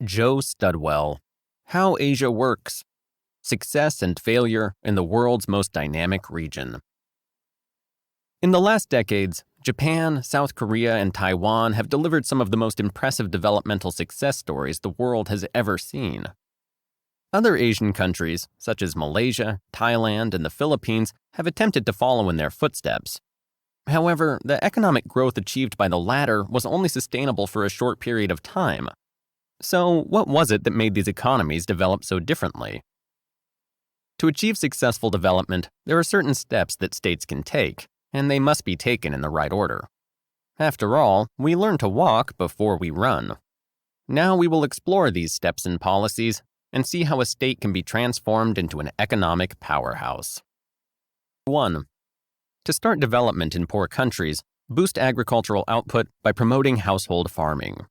Joe Studwell, How Asia Works, Success and Failure in the World's Most Dynamic Region. In the last decades, Japan, South Korea, and Taiwan have delivered some of the most impressive developmental success stories the world has ever seen. Other Asian countries, such as Malaysia, Thailand, and the Philippines, have attempted to follow in their footsteps. However, the economic growth achieved by the latter was only sustainable for a short period of time. So, what was it that made these economies develop so differently? To achieve successful development, there are certain steps that states can take, and they must be taken in the right order. After all, we learn to walk before we run. Now we will explore these steps and policies and see how a state can be transformed into an economic powerhouse. 1. To start development in poor countries, boost agricultural output by promoting household farming.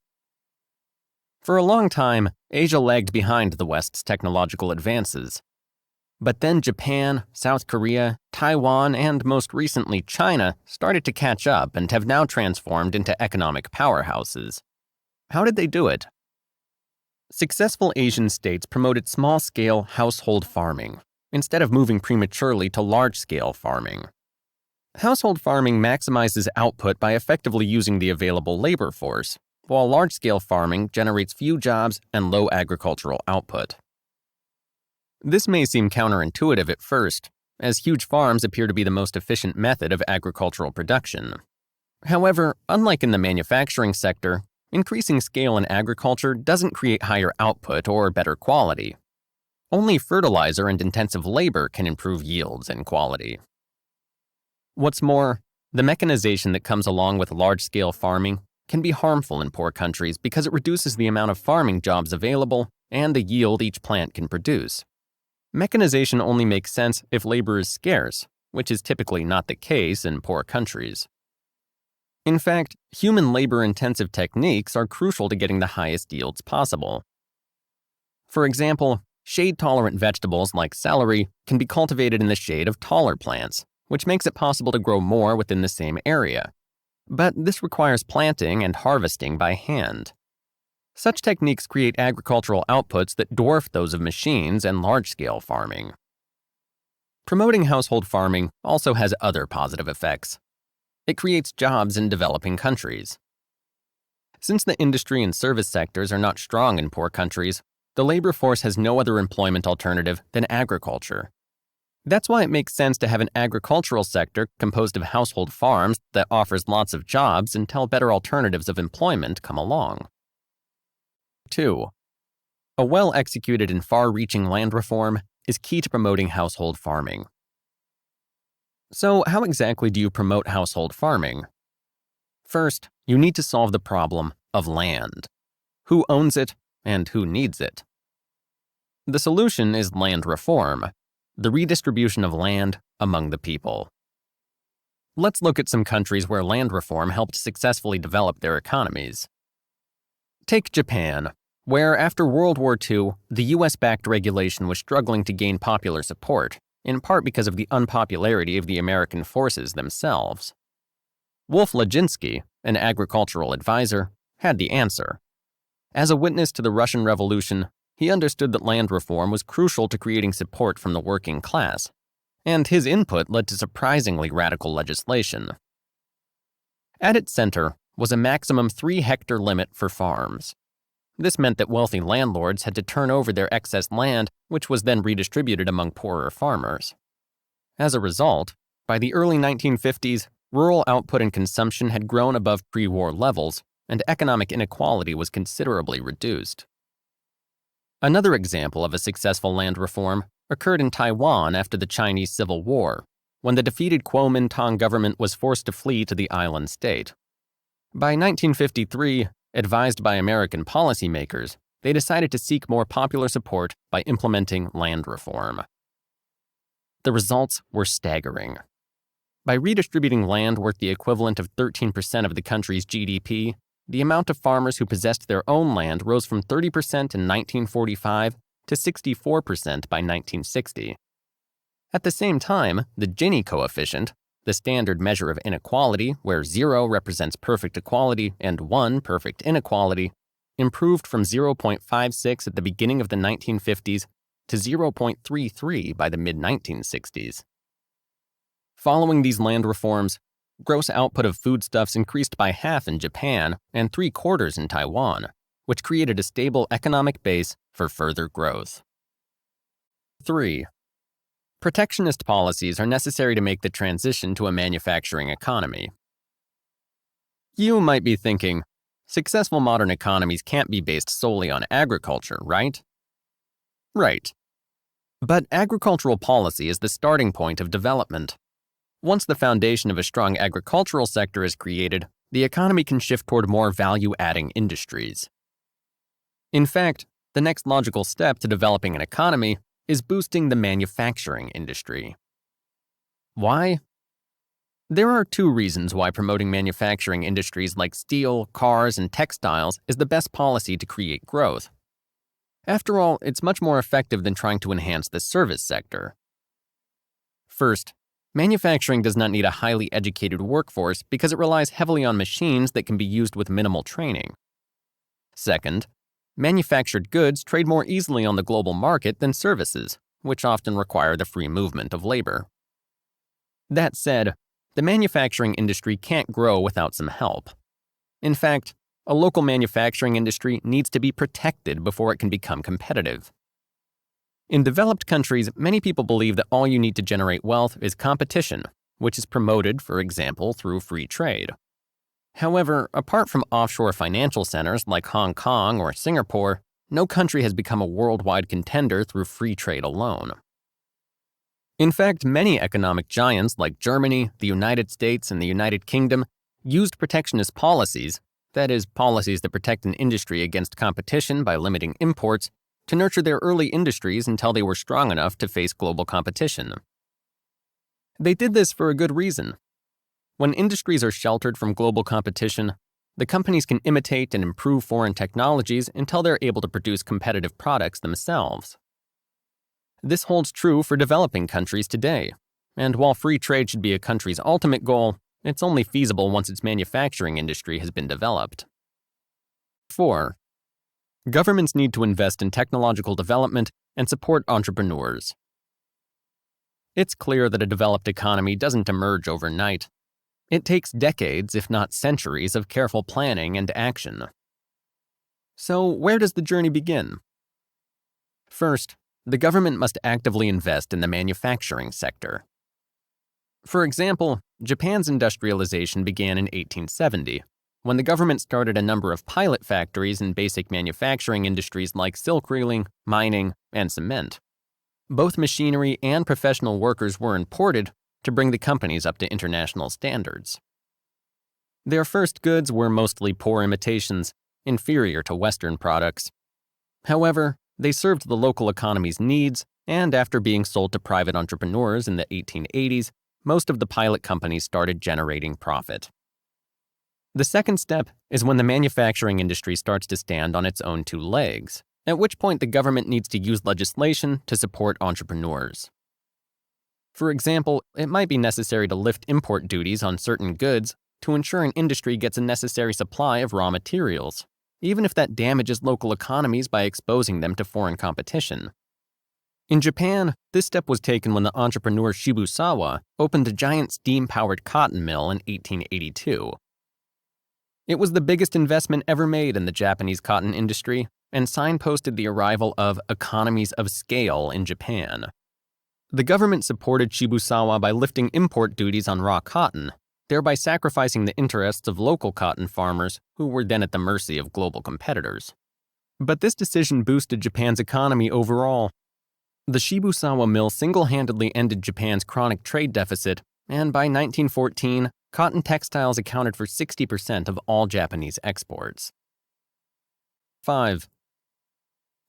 For a long time, Asia lagged behind the West's technological advances. But then Japan, South Korea, Taiwan, and most recently China started to catch up and have now transformed into economic powerhouses. How did they do it? Successful Asian states promoted small-scale household farming, instead of moving prematurely to large-scale farming. Household farming maximizes output by effectively using the available labor force, while large-scale farming generates few jobs and low agricultural output. This may seem counterintuitive at first, as huge farms appear to be the most efficient method of agricultural production. However, unlike in the manufacturing sector, increasing scale in agriculture doesn't create higher output or better quality. Only fertilizer and intensive labor can improve yields and quality. What's more, the mechanization that comes along with large-scale farming can be harmful in poor countries because it reduces the amount of farming jobs available and the yield each plant can produce. Mechanization only makes sense if labor is scarce, which is typically not the case in poor countries. In fact, human labor-intensive techniques are crucial to getting the highest yields possible. For example, shade-tolerant vegetables like celery can be cultivated in the shade of taller plants, which makes it possible to grow more within the same area. But this requires planting and harvesting by hand. Such techniques create agricultural outputs that dwarf those of machines and large-scale farming. Promoting household farming also has other positive effects. It creates jobs in developing countries. Since the industry and service sectors are not strong in poor countries, the labor force has no other employment alternative than agriculture. That's why it makes sense to have an agricultural sector composed of household farms that offers lots of jobs until better alternatives of employment come along. 2. A well-executed and far-reaching land reform is key to promoting household farming. So, how exactly do you promote household farming? First, you need to solve the problem of land. Who owns it and who needs it? The solution is land reform, the redistribution of land among the people. Let's look at some countries where land reform helped successfully develop their economies. Take Japan, where after World War II, the US-backed regulation was struggling to gain popular support, in part because of the unpopularity of the American forces themselves. Wolf Lajinsky, an agricultural advisor, had the answer. As a witness to the Russian Revolution, he understood that land reform was crucial to creating support from the working class, and his input led to surprisingly radical legislation. At its center was a maximum 3-hectare limit for farms. This meant that wealthy landlords had to turn over their excess land, which was then redistributed among poorer farmers. As a result, by the early 1950s, rural output and consumption had grown above pre-war levels, and economic inequality was considerably reduced. Another example of a successful land reform occurred in Taiwan after the Chinese Civil War, when the defeated Kuomintang government was forced to flee to the island state. By 1953, advised by American policymakers, they decided to seek more popular support by implementing land reform. The results were staggering. By redistributing land worth the equivalent of 13% of the country's GDP, the amount of farmers who possessed their own land rose from 30% in 1945 to 64% by 1960. At the same time, the Gini coefficient, the standard measure of inequality where 0 represents perfect equality and 1 perfect inequality, improved from 0.56 at the beginning of the 1950s to 0.33 by the mid-1960s. Following these land reforms, gross output of foodstuffs increased by half in Japan and 3/4 in Taiwan, which created a stable economic base for further growth. 3. Protectionist policies are necessary to make the transition to a manufacturing economy. You might be thinking, successful modern economies can't be based solely on agriculture, right? Right. But agricultural policy is the starting point of development. Once the foundation of a strong agricultural sector is created, the economy can shift toward more value-adding industries. In fact, the next logical step to developing an economy is boosting the manufacturing industry. Why? There are two reasons why promoting manufacturing industries like steel, cars, and textiles is the best policy to create growth. After all, it's much more effective than trying to enhance the service sector. First, manufacturing does not need a highly educated workforce because it relies heavily on machines that can be used with minimal training. Second, manufactured goods trade more easily on the global market than services, which often require the free movement of labor. That said, the manufacturing industry can't grow without some help. In fact, a local manufacturing industry needs to be protected before it can become competitive. In developed countries, many people believe that all you need to generate wealth is competition, which is promoted, for example, through free trade. However, apart from offshore financial centers like Hong Kong or Singapore, no country has become a worldwide contender through free trade alone. In fact, many economic giants like Germany, the United States, and the United Kingdom used protectionist policies, that is, policies that protect an industry against competition by limiting imports, to nurture their early industries until they were strong enough to face global competition. They did this for a good reason. When industries are sheltered from global competition, the companies can imitate and improve foreign technologies until they're able to produce competitive products themselves. This holds true for developing countries today, and while free trade should be a country's ultimate goal, it's only feasible once its manufacturing industry has been developed. 4. Governments need to invest in technological development and support entrepreneurs. It's clear that a developed economy doesn't emerge overnight. It takes decades, if not centuries, of careful planning and action. So, where does the journey begin? First, the government must actively invest in the manufacturing sector. For example, Japan's industrialization began in 1870, when the government started a number of pilot factories in basic manufacturing industries like silk reeling, mining, and cement. Both machinery and professional workers were imported to bring the companies up to international standards. Their first goods were mostly poor imitations, inferior to Western products. However, they served the local economy's needs, and after being sold to private entrepreneurs in the 1880s, most of the pilot companies started generating profit. The second step is when the manufacturing industry starts to stand on its own two legs, at which point the government needs to use legislation to support entrepreneurs. For example, it might be necessary to lift import duties on certain goods to ensure an industry gets a necessary supply of raw materials, even if that damages local economies by exposing them to foreign competition. In Japan, this step was taken when the entrepreneur Shibusawa opened a giant steam-powered cotton mill in 1882. It was the biggest investment ever made in the Japanese cotton industry and signposted the arrival of economies of scale in Japan. The government supported Shibusawa by lifting import duties on raw cotton, thereby sacrificing the interests of local cotton farmers who were then at the mercy of global competitors. But this decision boosted Japan's economy overall. The Shibusawa mill single-handedly ended Japan's chronic trade deficit, and by 1914, cotton textiles accounted for 60% of all Japanese exports. 5.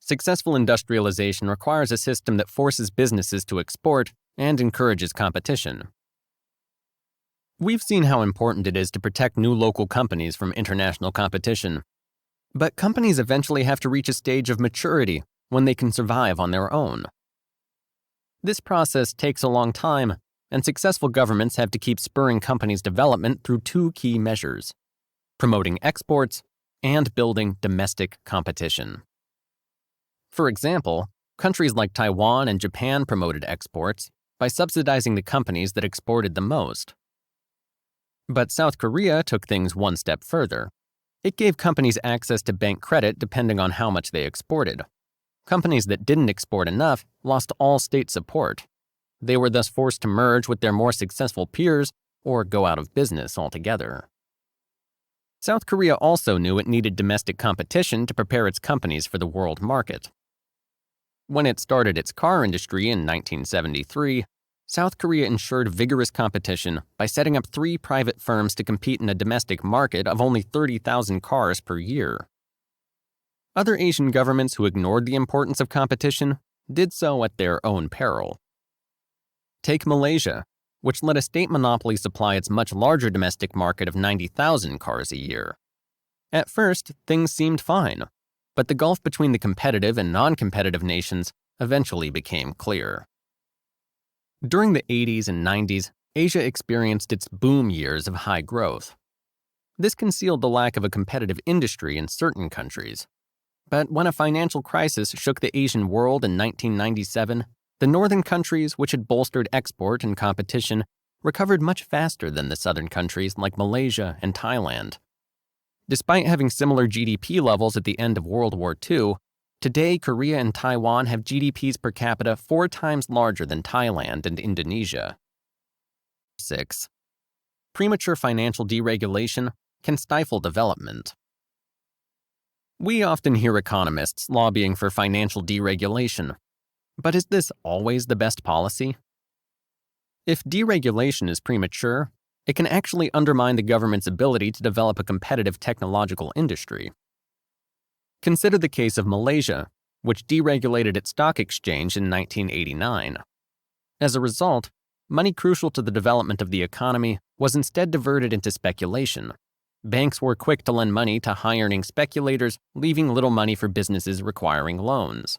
Successful industrialization requires a system that forces businesses to export and encourages competition. We've seen how important it is to protect new local companies from international competition. But companies eventually have to reach a stage of maturity when they can survive on their own. This process takes a long time, and successful governments have to keep spurring companies' development through two key measures: promoting exports and building domestic competition. For example, countries like Taiwan and Japan promoted exports by subsidizing the companies that exported the most. But South Korea took things one step further. It gave companies access to bank credit depending on how much they exported. Companies that didn't export enough lost all state support. They were thus forced to merge with their more successful peers or go out of business altogether. South Korea also knew it needed domestic competition to prepare its companies for the world market. When it started its car industry in 1973, South Korea ensured vigorous competition by setting up 3 private firms to compete in a domestic market of only 30,000 cars per year. Other Asian governments who ignored the importance of competition did so at their own peril. Take Malaysia, which let a state monopoly supply its much larger domestic market of 90,000 cars a year. At first, things seemed fine, but the gulf between the competitive and non-competitive nations eventually became clear. During the 80s and 90s, Asia experienced its boom years of high growth. This concealed the lack of a competitive industry in certain countries. But when a financial crisis shook the Asian world in 1997, the northern countries, which had bolstered export and competition, recovered much faster than the southern countries like Malaysia and Thailand. Despite having similar GDP levels at the end of World War II, today Korea and Taiwan have GDPs per capita 4 times larger than Thailand and Indonesia. 6. Premature financial deregulation can stifle development. We often hear economists lobbying for financial deregulation. But is this always the best policy? If deregulation is premature, it can actually undermine the government's ability to develop a competitive technological industry. Consider the case of Malaysia, which deregulated its stock exchange in 1989. As a result, money crucial to the development of the economy was instead diverted into speculation. Banks were quick to lend money to high-earning speculators, leaving little money for businesses requiring loans.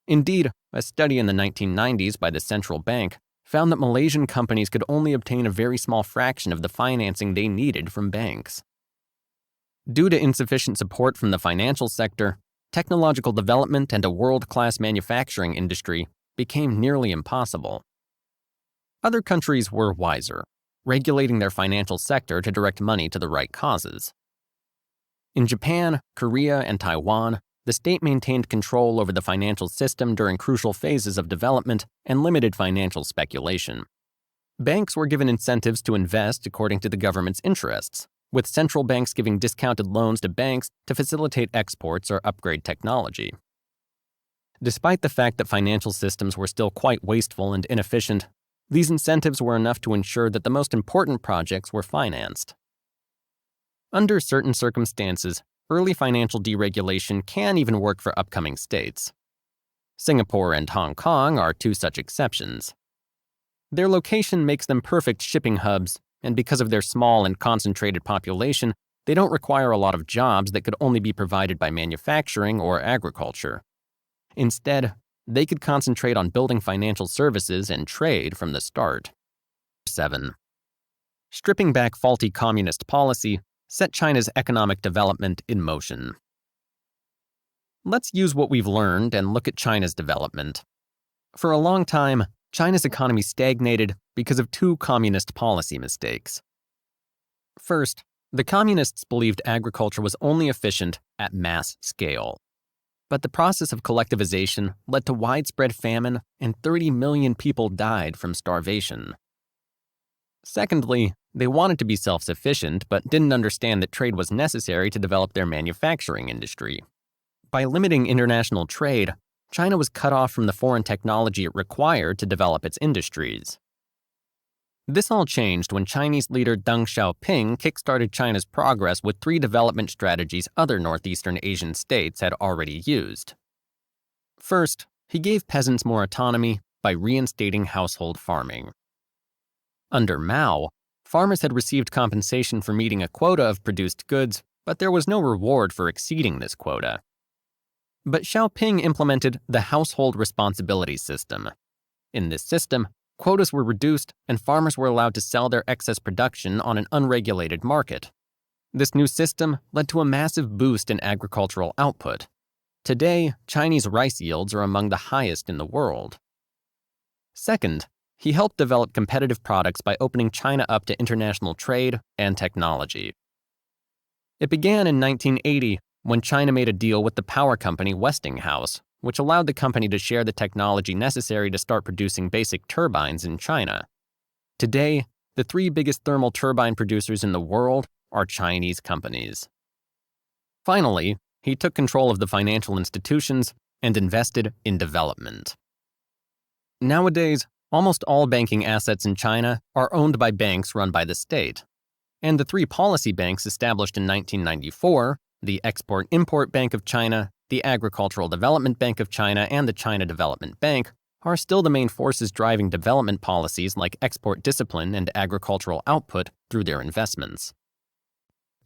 Indeed, a study in the 1990s by the central bank found that Malaysian companies could only obtain a very small fraction of the financing they needed from banks. Due to insufficient support from the financial sector, technological development and a world-class manufacturing industry became nearly impossible. Other countries were wiser, regulating their financial sector to direct money to the right causes. In Japan, Korea, and Taiwan, the state maintained control over the financial system during crucial phases of development and limited financial speculation. Banks were given incentives to invest according to the government's interests, with central banks giving discounted loans to banks to facilitate exports or upgrade technology. Despite the fact that financial systems were still quite wasteful and inefficient, these incentives were enough to ensure that the most important projects were financed. Under certain circumstances, early financial deregulation can even work for upcoming states. Singapore and Hong Kong are 2 such exceptions. Their location makes them perfect shipping hubs, and because of their small and concentrated population, they don't require a lot of jobs that could only be provided by manufacturing or agriculture. Instead, they could concentrate on building financial services and trade from the start. 7. Stripping back faulty communist policy set China's economic development in motion. Let's use what we've learned and look at China's development. For a long time, China's economy stagnated because of 2 communist policy mistakes. First, the communists believed agriculture was only efficient at mass scale. But the process of collectivization led to widespread famine, and 30 million people died from starvation. Secondly, they wanted to be self-sufficient but didn't understand that trade was necessary to develop their manufacturing industry. By limiting international trade, China was cut off from the foreign technology it required to develop its industries. This all changed when Chinese leader Deng Xiaoping kickstarted China's progress with 3 development strategies other Northeastern Asian states had already used. First, he gave peasants more autonomy by reinstating household farming. Under Mao, farmers had received compensation for meeting a quota of produced goods, but there was no reward for exceeding this quota. But Xiaoping implemented the household responsibility system. In this system, quotas were reduced and farmers were allowed to sell their excess production on an unregulated market. This new system led to a massive boost in agricultural output. Today, Chinese rice yields are among the highest in the world. Second, he helped develop competitive products by opening China up to international trade and technology. It began in 1980 when China made a deal with the power company Westinghouse, which allowed the company to share the technology necessary to start producing basic turbines in China. Today, the three biggest thermal turbine producers in the world are Chinese companies. Finally, he took control of the financial institutions and invested in development. Nowadays, almost all banking assets in China are owned by banks run by the state. And the three policy banks established in 1994, the Export-Import Bank of China, the Agricultural Development Bank of China, and the China Development Bank, are still the main forces driving development policies like export discipline and agricultural output through their investments.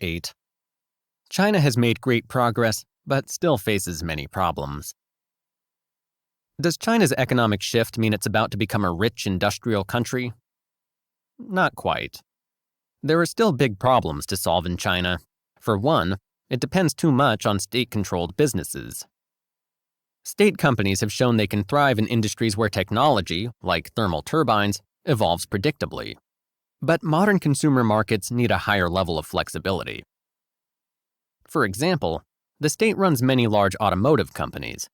8. China has made great progress, but still faces many problems. Does China's economic shift mean it's about to become a rich industrial country? Not quite. There are still big problems to solve in China. For one, it depends too much on state-controlled businesses. State companies have shown they can thrive in industries where technology, like thermal turbines, evolves predictably. But modern consumer markets need a higher level of flexibility. For example, the state runs many large automotive companies.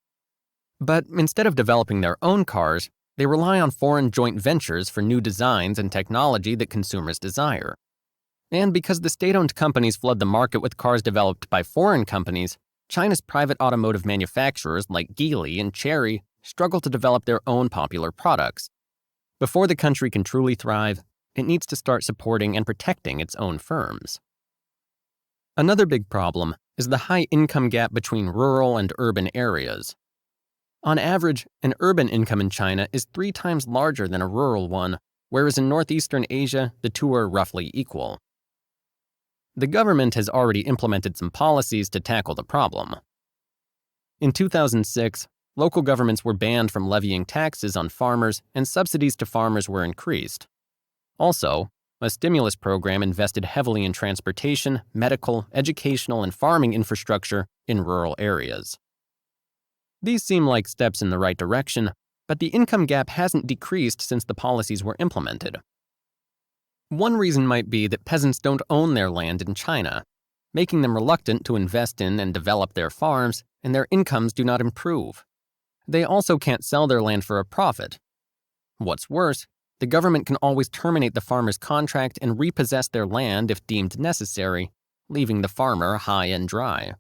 But instead of developing their own cars, they rely on foreign joint ventures for new designs and technology that consumers desire. And because the state-owned companies flood the market with cars developed by foreign companies, China's private automotive manufacturers like Geely and Chery struggle to develop their own popular products. Before the country can truly thrive, it needs to start supporting and protecting its own firms. Another big problem is the high income gap between rural and urban areas. On average, an urban income in China is 3 times larger than a rural one, whereas in northeastern Asia, the two are roughly equal. The government has already implemented some policies to tackle the problem. In 2006, local governments were banned from levying taxes on farmers and subsidies to farmers were increased. Also, a stimulus program invested heavily in transportation, medical, educational, and farming infrastructure in rural areas. These seem like steps in the right direction, but the income gap hasn't decreased since the policies were implemented. One reason might be that peasants don't own their land in China, making them reluctant to invest in and develop their farms, and their incomes do not improve. They also can't sell their land for a profit. What's worse, the government can always terminate the farmer's contract and repossess their land if deemed necessary, leaving the farmer high and dry.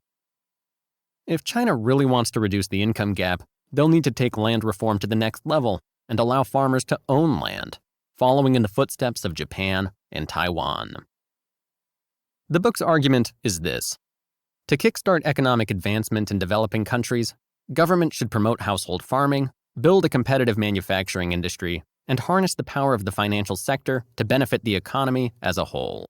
If China really wants to reduce the income gap, they'll need to take land reform to the next level and allow farmers to own land, following in the footsteps of Japan and Taiwan. The book's argument is this: to kickstart economic advancement in developing countries, government should promote household farming, build a competitive manufacturing industry, and harness the power of the financial sector to benefit the economy as a whole.